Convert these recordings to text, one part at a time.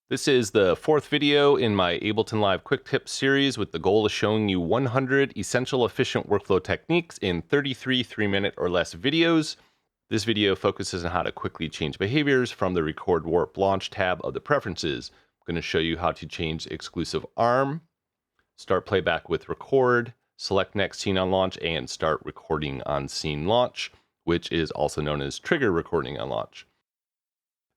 This is the fourth video in my Ableton Live QuickTips series with the goal of showing you 100 essential efficient workflow techniques in 33 3-minute or less videos. This video focuses on how to quickly change behaviors from the Record Warp Launch tab of the Preferences. I'm going to show you how to change exclusive arm, start playback with record, select next scene on launch, and start recording on scene launch, which is also known as trigger recording on launch.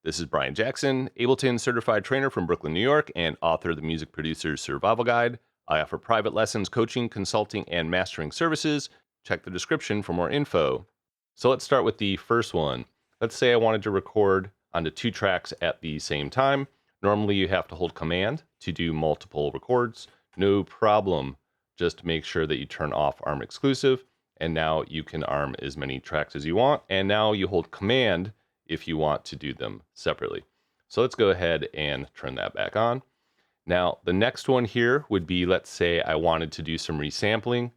This is Brian Jackson, Ableton certified trainer from Brooklyn, New York, and author of the Music Producer's Survival Guide. I offer private lessons, coaching, consulting, and mastering services. Check the description for more info. So let's start with the first one. Let's say I wanted to record onto 2 tracks at the same time. Normally you have to hold Command to do multiple records. No problem. Just make sure that you turn off arm exclusive, and now you can arm as many tracks as you want. And now you hold Command if you want to do them separately. So let's go ahead and turn that back on. Now, the next one here would be, let's say I wanted to do some resampling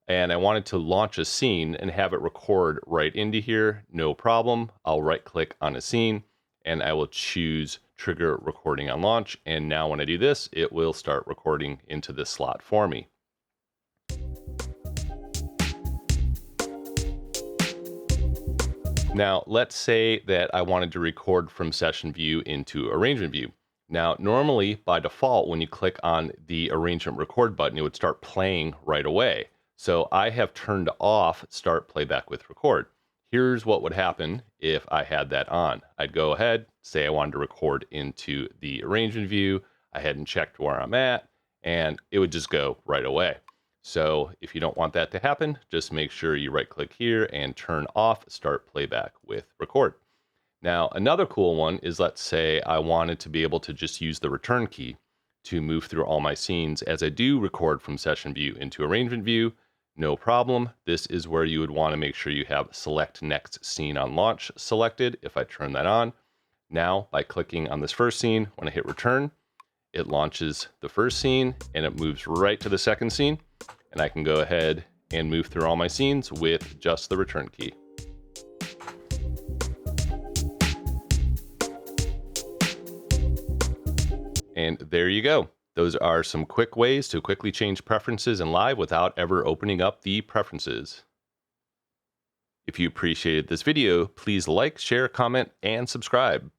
and I wanted to launch a scene and have it record right into here. No problem. I'll right click on a scene and I will choose trigger recording on launch. And now when I do this, it will start recording into this slot for me. Now, let's say that I wanted to record from session view into arrangement view. Now, normally by default, when you click on the arrangement record button, it would start playing right away. So I have turned off start playback with record. Here's what would happen if I had that on. I'd go ahead, say I wanted to record into the arrangement view. I hadn't checked where I'm at, and it would just go right away. So if you don't want that to happen, just make sure you right click here and turn off start playback with record. Now, another cool one is, let's say I wanted to be able to just use the return key to move through all my scenes as I do record from session view into arrangement view. No problem. This is where you would want to make sure you have select next scene on launch selected. If I turn that on, now by clicking on this first scene, when I hit return, it launches the first scene and it moves right to the second scene. And I can go ahead and move through all my scenes with just the return key. And there you go. Those are some quick ways to quickly change preferences in Live without ever opening up the preferences. If you appreciated this video, please like, share, comment, and subscribe.